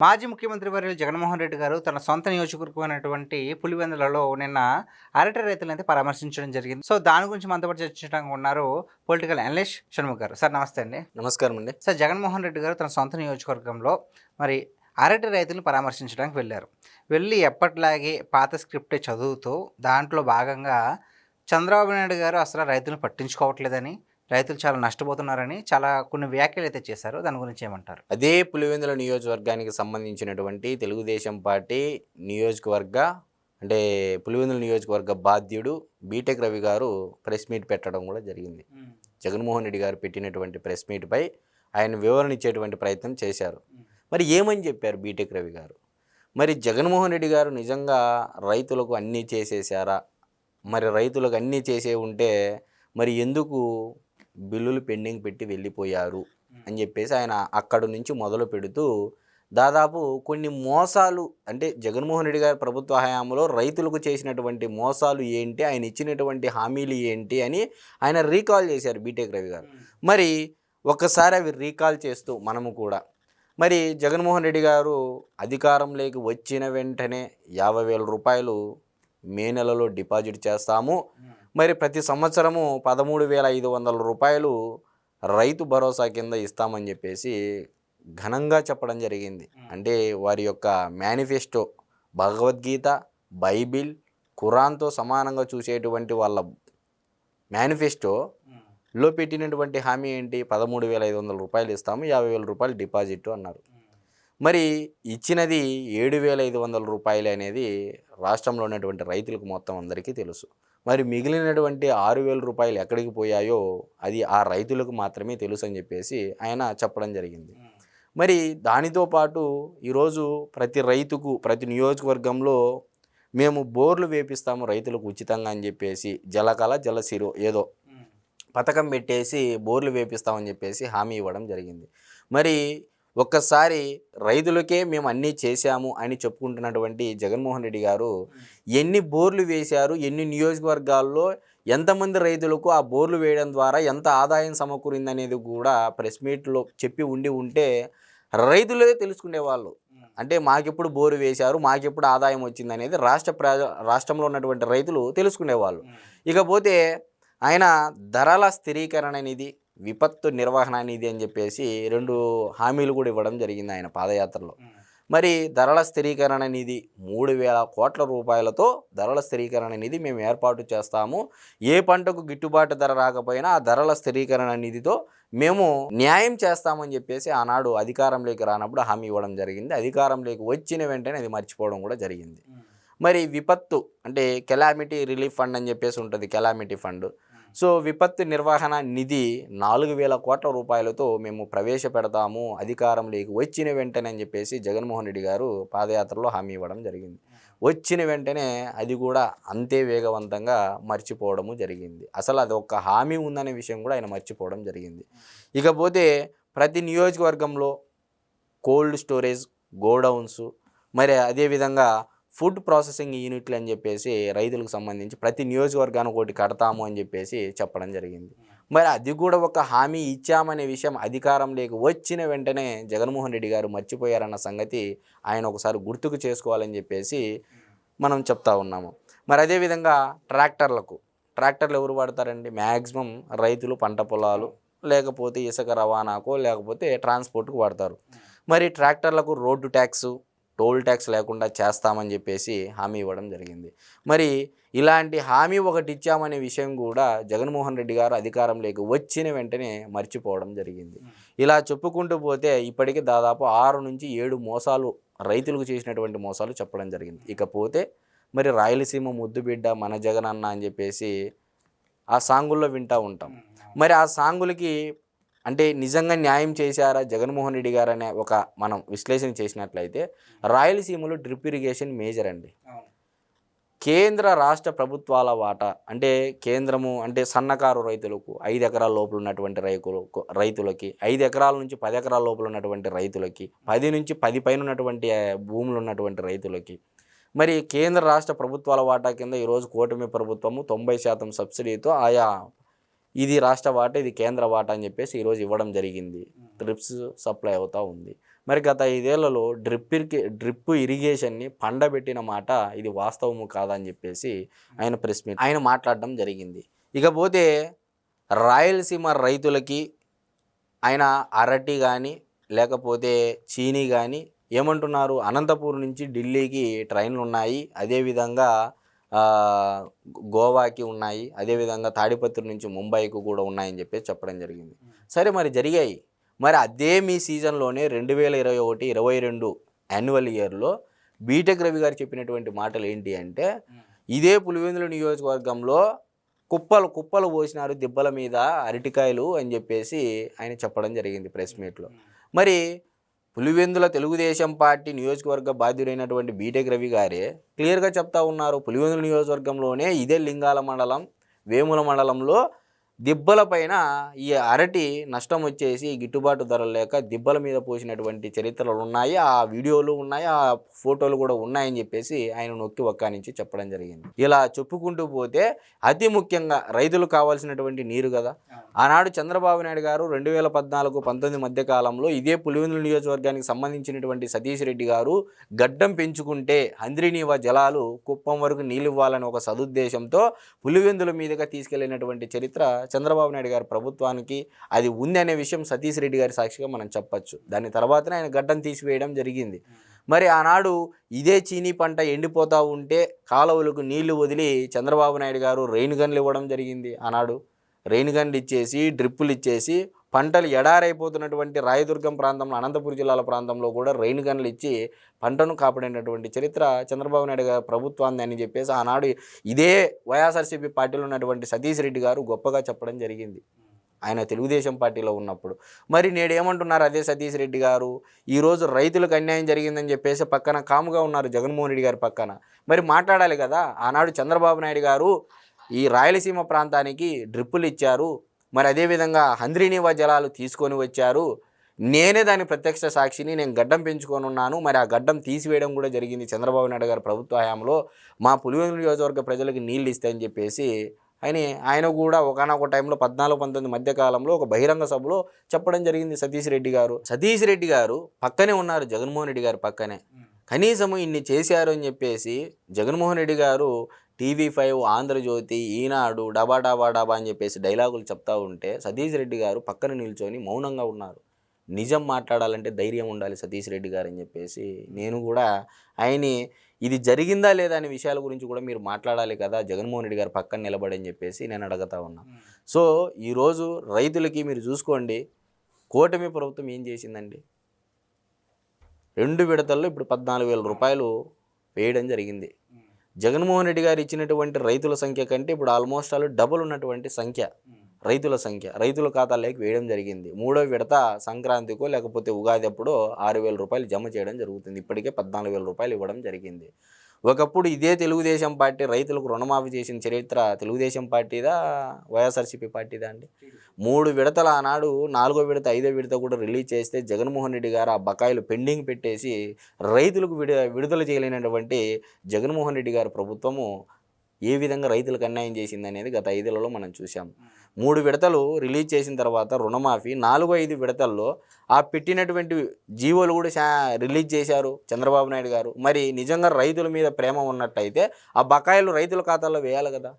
మాజీ ముఖ్యమంత్రి వర్యులు జగన్మోహన్ రెడ్డి గారు తన సొంత నియోజకవర్గమైనటువంటి పులివెందులలో నిన్న అరటి రైతులనైతే పరామర్శించడం జరిగింది. సో, దాని గురించి మనతో పాటు చర్చించడానికి ఉన్నారు పొలిటికల్ అనలిస్ట్ షణ్ముఖ్ గారు. సార్ నమస్తే అండి. నమస్కారం అండి. సార్, జగన్మోహన్ రెడ్డి గారు తన సొంత నియోజకవర్గంలో మరి అరటి రైతులను పరామర్శించడానికి వెళ్ళారు. వెళ్ళి ఎప్పటిలాగే పాత స్క్రిప్టే చదువుతూ దాంట్లో భాగంగా చంద్రబాబు నాయుడు గారు అసలు రైతులను పట్టించుకోవట్లేదని, రైతులు చాలా నష్టపోతున్నారని చాలా కొన్ని వ్యాఖ్యలు అయితే చేశారు. దాని గురించి ఏమంటారు? అదే పులివెందుల నియోజకవర్గానికి సంబంధించినటువంటి తెలుగుదేశం పార్టీ నియోజకవర్గ అంటే పులివెందుల నియోజకవర్గ బాధ్యుడు బీటెక్ రవి గారు ప్రెస్ మీట్ పెట్టడం కూడా జరిగింది. జగన్మోహన్ రెడ్డి గారు పెట్టినటువంటి ప్రెస్ మీట్పై ఆయన వివరణ ఇచ్చేటువంటి ప్రయత్నం చేశారు. మరి ఏమని చెప్పారు బీటెక్ రవి గారు? మరి జగన్మోహన్ రెడ్డి గారు నిజంగా రైతులకు అన్నీ చేసేసారా? మరి రైతులకు అన్నీ చేసే ఉంటే మరి ఎందుకు బిల్లులు పెండింగ్ పెట్టి వెళ్ళిపోయారు అని చెప్పేసి ఆయన అక్కడి నుంచి మొదలు పెడుతూ దాదాపు కొన్ని మోసాలు, అంటే జగన్మోహన్ రెడ్డి గారి ప్రభుత్వ హయాంలో రైతులకు చేసినటువంటి మోసాలు ఏంటి, ఆయన ఇచ్చినటువంటి హామీలు ఏంటి అని ఆయన రీకాల్ చేశారు బీటెక్ రవి గారు. మరి ఒక్కసారి అవి రీకాల్ చేస్తూ మనము కూడా మరి జగన్మోహన్ రెడ్డి గారు అధికారంలోకి వచ్చిన వెంటనే 50,000 రూపాయలు మే నెలలో డిపాజిట్ చేస్తాము, మరి ప్రతి సంవత్సరము 13,500 రూపాయలు రైతు భరోసా కింద ఇస్తామని చెప్పేసి ఘనంగా చెప్పడం జరిగింది. అంటే వారి యొక్క మేనిఫెస్టో భగవద్గీత, బైబిల్, ఖురాన్తో సమానంగా చూసేటువంటి వాళ్ళ మేనిఫెస్టోలో పెట్టినటువంటి హామీ ఏంటి? 13,500 రూపాయలు ఇస్తాము, 50,000 రూపాయలు డిపాజిట్ అన్నారు. మరి ఇచ్చినది 7,500 రూపాయలు అనేది రాష్ట్రంలో ఉన్నటువంటి రైతులకు మొత్తం అందరికీ తెలుసు. మరి మిగిలినటువంటి 6,000 రూపాయలు ఎక్కడికి పోయాయో అది ఆ రైతులకు మాత్రమే తెలుసు అని చెప్పేసి ఆయన చెప్పడం జరిగింది. మరి దానితో పాటు ఈరోజు ప్రతి రైతుకు ప్రతి నియోజకవర్గంలో మేము బోర్లు వేపిస్తాము రైతులకు ఉచితంగా అని చెప్పేసి జలకళ జలసిరు ఏదో పథకం పెట్టేసి బోర్లు వేపిస్తామని చెప్పేసి హామీ ఇవ్వడం జరిగింది. మరి ఒక్కసారి రైతులకే మేము అన్నీ చేశాము అని చెప్పుకుంటున్నటువంటి జగన్మోహన్ రెడ్డి గారు ఎన్ని బోర్లు వేశారు, ఎన్ని నియోజకవర్గాల్లో ఎంతమంది రైతులకు ఆ బోర్లు వేయడం ద్వారా ఎంత ఆదాయం సమకూరిందనేది కూడా ప్రెస్ మీట్లో చెప్పి ఉంటే రైతులే తెలుసుకునేవాళ్ళు. అంటే మాకెప్పుడు బోరు వేశారు, మాకెప్పుడు ఆదాయం వచ్చింది అనేది రాష్ట్రంలో ఉన్నటువంటి రైతులు తెలుసుకునేవాళ్ళు. ఇకపోతే ఆయన ధరల స్థిరీకరణ నిధి, విపత్తు నిర్వహణ నిధి అని చెప్పేసి 2 హామీలు కూడా ఇవ్వడం జరిగింది ఆయన పాదయాత్రలో. మరి ధరల స్థిరీకరణ నిధి 3,000 కోట్ల రూపాయలతో ధరల స్థిరీకరణ నిధి మేము ఏర్పాటు చేస్తాము, ఏ పంటకు గిట్టుబాటు ధర రాకపోయినా ఆ ధరల స్థిరీకరణ నిధితో మేము న్యాయం చేస్తామని చెప్పేసి ఆనాడు అధికారంలోకి రానప్పుడు హామీ ఇవ్వడం జరిగింది. అధికారంలోకి వచ్చిన వెంటనే అది మర్చిపోవడం కూడా జరిగింది. మరి విపత్తు అంటే కెలామిటీ రిలీఫ్ ఫండ్ అని చెప్పేసి ఉంటుంది, కెలామిటీ ఫండ్. సో విపత్తు నిర్వహణ నిధి 4,000 కోట్ల రూపాయలతో మేము ప్రవేశపెడతాము అధికారంలోకి వచ్చిన వెంటనే అని చెప్పేసి జగన్మోహన్ రెడ్డి గారు పాదయాత్రలో హామీ ఇవ్వడం జరిగింది. వచ్చిన వెంటనే అది కూడా అంతే వేగవంతంగా మర్చిపోవడము జరిగింది. అసలు అది ఒక హామీ ఉందనే విషయం కూడా ఆయన మర్చిపోవడం జరిగింది. ఇకపోతే ప్రతి నియోజకవర్గంలో కోల్డ్ స్టోరేజ్, గోడౌన్స్, మరి అదేవిధంగా ఫుడ్ ప్రాసెసింగ్ యూనిట్లు అని చెప్పేసి రైతులకు సంబంధించి ప్రతి నియోజకవర్గానికి ఒకటి కడతాము అని చెప్పేసి చెప్పడం జరిగింది. మరి అది కూడా ఒక హామీ ఇచ్చామనే విషయం అధికారంలోకి వచ్చిన వెంటనే జగన్మోహన్ రెడ్డి గారు మర్చిపోయారన్న సంగతి ఆయన ఒకసారి గుర్తుకు చేసుకోవాలని చెప్పేసి మనం చెప్తా ఉన్నాము. మరి అదేవిధంగా ట్రాక్టర్లు ఎవరు వాడతారండి? మ్యాక్సిమం రైతులు పంట పొలాలు లేకపోతే ఇసుక రవాణాకో లేకపోతే ట్రాన్స్పోర్ట్కు వాడతారు. మరి ట్రాక్టర్లకు రోడ్డు ట్యాక్సు, టోల్ ట్యాక్స్ లేకుండా చేస్తామని చెప్పేసి హామీ ఇవ్వడం జరిగింది. మరి ఇలాంటి హామీ ఒకటి ఇచ్చామనే విషయం కూడా జగన్మోహన్ రెడ్డి గారు అధికారంలోకి వచ్చిన వెంటనే మర్చిపోవడం జరిగింది. ఇలా చెప్పుకుంటూ పోతే ఇప్పటికీ దాదాపు 6 నుంచి 7 మోసాలు రైతులకు చేసినటువంటి మోసాలు చెప్పడం జరిగింది. ఇకపోతే మరి రాయలసీమ ముద్దుబిడ్డ మన జగన్ అన్న అని చెప్పేసి ఆ సాంగుల్లో వింటూ ఉంటాం. మరి ఆ సాంగులకి అంటే నిజంగా న్యాయం చేశారా జగన్మోహన్ రెడ్డి గారు అనే ఒక మనం విశ్లేషణ చేసినట్లయితే రాయలసీమలో డ్రిప్ ఇరిగేషన్ మేజర్ అండి. కేంద్ర రాష్ట్ర ప్రభుత్వాల వాటా అంటే కేంద్రము అంటే సన్నకారు రైతులకు 5 ఎకరాల లోపల ఉన్నటువంటి రైతులకి 5 ఎకరాల నుంచి 10 ఎకరాల లోపల ఉన్నటువంటి రైతులకి 10 నుంచి 10 పైన ఉన్నటువంటి భూములు ఉన్నటువంటి రైతులకి మరి కేంద్ర రాష్ట్ర ప్రభుత్వాల వాటా కింద ఈరోజు కూటమి ప్రభుత్వము 90% సబ్సిడీతో ఆయా ఇది రాష్ట్ర వాటా, ఇది కేంద్ర వాటా అని చెప్పేసి ఈరోజు ఇవ్వడం జరిగింది. ట్రిప్స్ సప్లై అవుతూ ఉంది. మరి గత 5 ఏళ్లలో డ్రిప్ ఇరిగేషన్ని పండబెట్టిన మాట ఇది వాస్తవము కాదని చెప్పేసి ఆయన మాట్లాడడం జరిగింది. ఇకపోతే రాయలసీమ రైతులకి ఆయన అరటి కానీ లేకపోతే చీనీ కానీ ఏమంటున్నారు, అనంతపూర్ నుంచి ఢిల్లీకి ట్రైన్లు ఉన్నాయి, అదేవిధంగా గోవాకి ఉన్నాయి, అదేవిధంగా తాడిపత్రి నుంచి ముంబైకి కూడా ఉన్నాయని చెప్పేసి చెప్పడం జరిగింది. సరే మరి జరిగాయి. మరి అదే మీ సీజన్లోనే 2021-22 యాన్యువల్ ఇయర్లో బీటెక్ రవి గారు చెప్పినటువంటి మాటలు ఏంటి అంటే, ఇదే పులివెందుల నియోజకవర్గంలో కుప్పలు పోసినారు దిబ్బల మీద అరటికాయలు అని చెప్పేసి ఆయన చెప్పడం జరిగింది ప్రెస్ మీట్లో. మరి పులివెందుల తెలుగుదేశం పార్టీ నియోజకవర్గ బాధ్యుడైనటువంటి బీటెక్ రవి గారే క్లియర్గా చెప్తా ఉన్నారు, పులివెందుల నియోజకవర్గంలోనే ఇదే లింగాల మండలం, వేముల మండలంలో దిబ్బల పైన ఈ అరటి నష్టం వచ్చేసి గిట్టుబాటు ధరలు లేక దిబ్బల మీద పోసినటువంటి చరిత్రలు ఉన్నాయి, ఆ వీడియోలు ఉన్నాయి, ఆ ఫోటోలు కూడా ఉన్నాయని చెప్పేసి ఆయన నొక్కి ఒక్కానించి చెప్పడం జరిగింది. ఇలా చెప్పుకుంటూ పోతే అతి ముఖ్యంగా రైతులకు కావాల్సినటువంటి నీరు కదా, ఆనాడు చంద్రబాబు నాయుడు గారు 2014-19 మధ్య కాలంలో ఇదే పులివెందుల నియోజకవర్గానికి సంబంధించినటువంటి సతీష్ రెడ్డి గారు గడ్డం పెంచుకుంటే హంద్రీనీవా జలాలు కుప్పం వరకు నీళ్ళు ఇవ్వాలని ఒక సదుద్దేశంతో పులివెందుల మీదుగా తీసుకెళ్లినటువంటి చరిత్ర చంద్రబాబు నాయుడు గారి ప్రభుత్వానికి అది ఉంది అనే విషయం సతీష్ రెడ్డి గారి సాక్షిగా మనం చెప్పచ్చు. దాని తర్వాతనే ఆయన గడ్డం తీసివేయడం జరిగింది. మరి ఆనాడు ఇదే చీనీ పంట ఎండిపోతూ ఉంటే కాలువలకు నీళ్లు వదిలి చంద్రబాబు నాయుడు గారు రెయిన్ గన్లు ఇవ్వడం జరిగింది. ఆనాడు రెయిన్ గన్లు ఇచ్చేసి డ్రిప్పులు ఇచ్చేసి పంటలు ఎడారైపోతున్నటువంటి రాయదుర్గం ప్రాంతంలో, అనంతపురం జిల్లాల ప్రాంతంలో కూడా రెయిన్ గన్లు ఇచ్చి పంటను కాపాడినటువంటి చరిత్ర చంద్రబాబు నాయుడు గారి ప్రభుత్వాన్ని అని చెప్పేసి ఆనాడు ఇదే వైఎస్ఆర్సీపీ పార్టీలో ఉన్నటువంటి సతీష్ రెడ్డి గారు గొప్పగా చెప్పడం జరిగింది ఆయన తెలుగుదేశం పార్టీలో ఉన్నప్పుడు. మరి నేడేమంటున్నారు అదే సతీష్ రెడ్డి గారు, ఈరోజు రైతులకు అన్యాయం జరిగిందని చెప్పేసి పక్కన కాముగా ఉన్నారు జగన్మోహన్ రెడ్డి గారి పక్కన. మరి మాట్లాడాలి కదా, ఆనాడు చంద్రబాబు నాయుడు గారు ఈ రాయలసీమ ప్రాంతానికి డ్రిప్పులు ఇచ్చారు, మరి అదేవిధంగా హంద్రీనీవా జలాలు తీసుకొని వచ్చారు, నేనే దాని ప్రత్యక్ష సాక్షిని, నేను గడ్డం పెంచుకొని ఉన్నాను, మరి ఆ గడ్డం తీసివేయడం కూడా జరిగింది చంద్రబాబు నాయుడు గారి ప్రభుత్వ హయాంలో, మా పులివెందుల నియోజకవర్గ ప్రజలకు నీళ్ళు ఇస్తాయని చెప్పేసి ఆయన కూడా ఒకనొక టైంలో 14-19 మధ్య కాలంలో ఒక బహిరంగ సభలో చెప్పడం జరిగింది సతీష్ రెడ్డి గారు. సతీష్ రెడ్డి గారు పక్కనే ఉన్నారు జగన్మోహన్ రెడ్డి గారు పక్కనే, కనీసము ఇన్ని చేశారు అని చెప్పేసి జగన్మోహన్ రెడ్డి గారు TV5, ఆంధ్రజ్యోతి, ఈనాడు డబా డబా డబా అని చెప్పేసి డైలాగులు చెప్తా ఉంటే సతీష్ రెడ్డి గారు పక్కన నిల్చొని మౌనంగా ఉన్నారు. నిజం మాట్లాడాలంటే ధైర్యం ఉండాలి సతీష్ రెడ్డి గారు అని చెప్పేసి నేను కూడా ఆయన్ని ఇది జరిగిందా లేదా అనే విషయాల గురించి కూడా మీరు మాట్లాడాలి కదా జగన్మోహన్ రెడ్డి గారు పక్కన నిలబడని చెప్పేసి నేను అడుగుతా ఉన్నా. సో ఈరోజు రైతులకి మీరు చూసుకోండి, కూటమి ప్రభుత్వం ఏం చేసిందండి, 2 విడతల్లో ఇప్పుడు 14,000 రూపాయలు వేయడం జరిగింది. జగన్మోహన్ రెడ్డి గారు ఇచ్చినటువంటి రైతుల సంఖ్య కంటే ఇప్పుడు ఆల్మోస్ట్ డబుల్ ఉన్నటువంటి సంఖ్య రైతుల ఖాతాలోకి వేయడం జరిగింది. 3వ విడత సంక్రాంతికో లేకపోతే ఉగాది అప్పుడు 6,000 రూపాయలు జమ చేయడం జరుగుతుంది. ఇప్పటికే 14,000 రూపాయలు ఇవ్వడం జరిగింది. ఒకప్పుడు ఇదే తెలుగుదేశం పార్టీ రైతులకు రుణమాఫీ చేసిన చరిత్ర తెలుగుదేశం పార్టీదా వైఎస్ఆర్సీపీ పార్టీదా అండి? 3 విడతలు ఆనాడు 4వ విడత 5వ విడత కూడా రిలీజ్ చేస్తే జగన్మోహన్ రెడ్డి గారు ఆ బకాయిలు పెండింగ్ పెట్టేసి రైతులకు విడుదల చేయలేనటువంటి జగన్మోహన్ రెడ్డి గారి ప్రభుత్వము ఏ విధంగా రైతులకు అన్యాయం చేసింది అనేది గత 5ఏళ్లలో మనం చూసాం. 3 విడతలు రిలీజ్ చేసిన తర్వాత రుణమాఫీ, 4-5 విడతల్లో ఆ పెట్టినటువంటి జీవోలు కూడా రిలీజ్ చేశారు చంద్రబాబు నాయుడు గారు. మరి నిజంగా రైతుల మీద ప్రేమ ఉన్నట్టయితే ఆ బకాయిలు రైతుల ఖాతాల్లో వేయాలి కదా.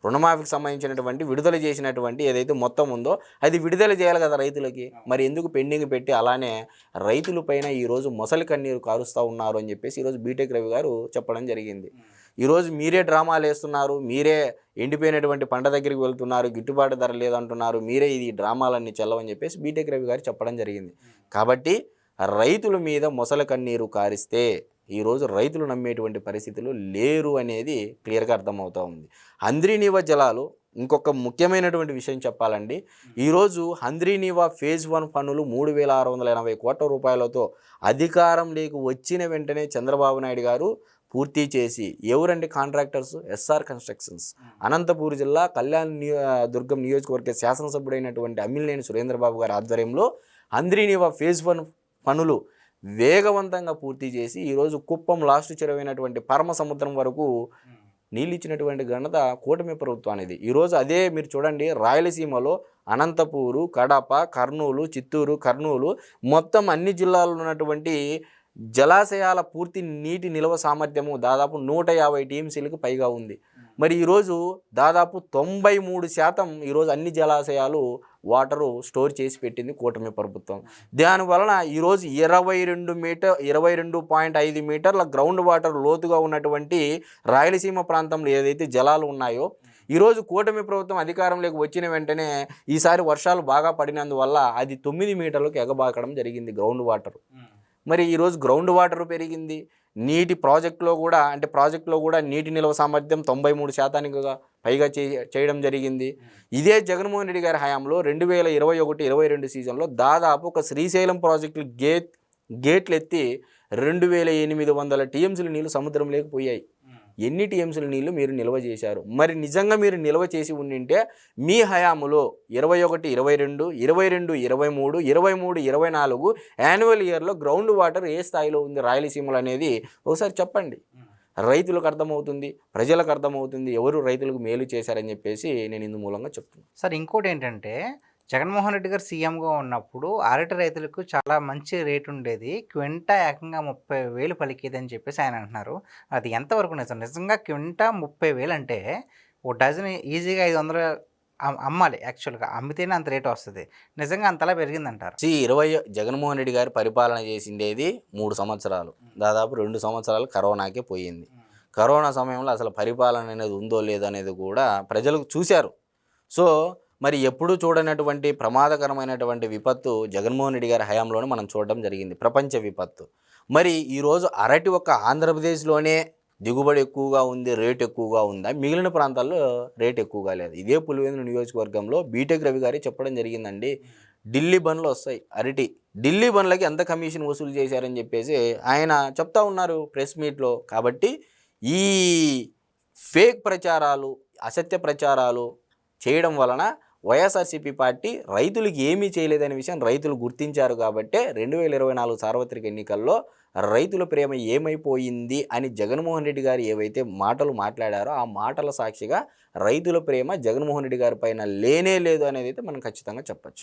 రుణమాఫీకి సంబంధించినటువంటి విడుదల చేసినటువంటి ఏదైతే మొత్తం ఉందో అది విడుదల చేయాలి కదా రైతులకి. మరి ఎందుకు పెండింగ్ పెట్టి అలానే రైతుల పైన ఈరోజు మొసలి కన్నీరు కారుస్తూ ఉన్నారు అని చెప్పేసి ఈరోజు బీటెక్ రవి గారు చెప్పడం జరిగింది. ఈరోజు మీరే డ్రామాలు వేస్తున్నారు, మీరే ఎండిపోయినటువంటి పంట దగ్గరికి వెళ్తున్నారు, గిట్టుబాటు ధర లేదంటున్నారు, మీరే ఇది డ్రామాలన్నీ చెల్లవని చెప్పేసి బీటెక్ రవి గారు చెప్పడం జరిగింది. కాబట్టి రైతుల మీద మొసలి కన్నీరు కారిస్తే ఈరోజు రైతులు నమ్మేటువంటి పరిస్థితులు లేరు అనేది క్లియర్గా అర్థమవుతూ ఉంది. హంద్రీనీవా జలాలు ఇంకొక ముఖ్యమైనటువంటి విషయం చెప్పాలండి, ఈరోజు హంద్రీనీవా ఫేజ్ 1 పనులు 3,680 కోట్ల రూపాయలతో అధికారంలోకి వచ్చిన వెంటనే చంద్రబాబు నాయుడు గారు పూర్తి చేసి, ఎవరండి కాంట్రాక్టర్స్? ఎస్ఆర్ కన్స్ట్రక్షన్స్, అనంతపూర్ జిల్లా దుర్గం నియోజకవర్గ శాసనసభ్యుడైనటువంటి అమ్మినేని సురేంద్రబాబు గారి ఆధ్వర్యంలో హంద్రీనీవా ఫేజ్ 1 పనులు వేగవంతంగా పూర్తి చేసి ఈరోజు కుప్పం లాస్ట్ చెరువైనటువంటి పరమ సముద్రం వరకు నీళ్ళు ఇచ్చినటువంటి ఘనత కూటమి ప్రభుత్వానిది. ఈరోజు అదే మీరు చూడండి, రాయలసీమలో అనంతపూరు, కడప, కర్నూలు, చిత్తూరు, కర్నూలు మొత్తం అన్ని జిల్లాల్లో ఉన్నటువంటి జలాశయాల పూర్తి నీటి నిల్వ సామర్థ్యము దాదాపు 150 టీఎంసీలకు పైగా ఉంది. మరి ఈరోజు దాదాపు 93% ఈరోజు అన్ని జలాశయాలు వాటరు స్టోర్ చేసి పెట్టింది కూటమి ప్రభుత్వం. దానివలన ఈరోజు 22.5 మీటర్ల గ్రౌండ్ వాటర్ లోతుగా ఉన్నటువంటి రాయలసీమ ప్రాంతంలో ఏదైతే జలాలు ఉన్నాయో, ఈరోజు కూటమి ప్రభుత్వం అధికారంలోకి వచ్చిన వెంటనే ఈసారి వర్షాలు బాగా పడినందువల్ల అది 9 మీటర్లకు ఎగబాకడం జరిగింది గ్రౌండ్ వాటర్. మరి ఈరోజు గ్రౌండ్ వాటర్ పెరిగింది. నీటి ప్రాజెక్టులో కూడా నీటి నిల్వ సామర్థ్యం 93% పైగా చేయడం జరిగింది. ఇదే జగన్మోహన్ రెడ్డి గారి హయాంలో 2021-22 సీజన్లో దాదాపు ఒక శ్రీశైలం ప్రాజెక్టులు గేట్లు ఎత్తి 2800 టీఎంసీల నీళ్లు సముద్రంలోకి పోయాయి. ఎన్ని టీఎంసీల నీళ్లు మీరు నిల్వ చేశారు? మరి నిజంగా మీరు నిల్వ చేసి ఉండింటే మీ హయాంలో 21-22, 22-23, 23-24 యాన్యువల్ ఇయర్లో గ్రౌండ్ వాటర్ ఏ స్థాయిలో ఉంది రాయలసీమలో అనేది ఒకసారి చెప్పండి. రైతులకు అర్థమవుతుంది, ప్రజలకు అర్థమవుతుంది ఎవరు రైతులకు మేలు చేశారని చెప్పేసి నేను ఇందు మూలంగా చెప్తున్నాను. సార్ ఇంకోటి ఏంటంటే, జగన్మోహన్ రెడ్డి గారు సీఎంగా ఉన్నప్పుడు అరటి రైతులకు చాలా మంచి రేటు ఉండేది, క్వింటా ఏకంగా 30,000 పలికేదని చెప్పేసి ఆయన అంటున్నారు. అది ఎంతవరకు నిజం? నిజంగా క్వింటా 30,000 అంటే ఒక డజన్ ఈజీగా 500 అమ్మాలి. యాక్చువల్గా అమ్మితేనే అంత రేటు వస్తుంది. నిజంగా అంతలా పెరిగిందంటారు? జగన్మోహన్ రెడ్డి గారు పరిపాలన చేసిండేది 3 సంవత్సరాలు, దాదాపు 2 సంవత్సరాలు కరోనాకే పోయింది. కరోనా సమయంలో అసలు పరిపాలన అనేది ఉందో లేదో అనేది కూడా ప్రజలు చూశారు. సో మరి ఎప్పుడూ చూడనటువంటి ప్రమాదకరమైనటువంటి విపత్తు జగన్మోహన్ రెడ్డి గారి హయాంలోనే మనం చూడడం జరిగింది, ప్రపంచ విపత్తు. మరి ఈరోజు అరటి ఒక ఆంధ్రప్రదేశ్లోనే దిగుబడి ఎక్కువగా ఉంది, రేటు ఎక్కువగా ఉందా? మిగిలిన ప్రాంతాల్లో రేటు ఎక్కువగా లేదు. ఇదే పులివెందుల నియోజకవర్గంలో బీటెక్ రవి గారి చెప్పడం జరిగిందండి, ఢిల్లీ బండ్లు వస్తాయి అరటి, ఢిల్లీ బండ్లకి ఎంత కమిషన్ వసూలు చేశారని చెప్పేసి ఆయన చెప్తా ఉన్నారు ప్రెస్ మీట్లో. కాబట్టి ఈ ఫేక్ ప్రచారాలు, అసత్య ప్రచారాలు చేయడం వలన వైఎస్ఆర్సీపీ పార్టీ రైతులకు ఏమీ చేయలేదనే విషయం రైతులు గుర్తించారు. కాబట్టే 2024 సార్వత్రిక ఎన్నికల్లో రైతుల ప్రేమ ఏమైపోయింది అని జగన్మోహన్ రెడ్డి గారు ఏవైతే మాటలు మాట్లాడారో ఆ మాటల సాక్షిగా రైతుల ప్రేమ జగన్మోహన్ రెడ్డి గారి పైన లేనే లేదు అనేది అయితే మనం ఖచ్చితంగా చెప్పచ్చు.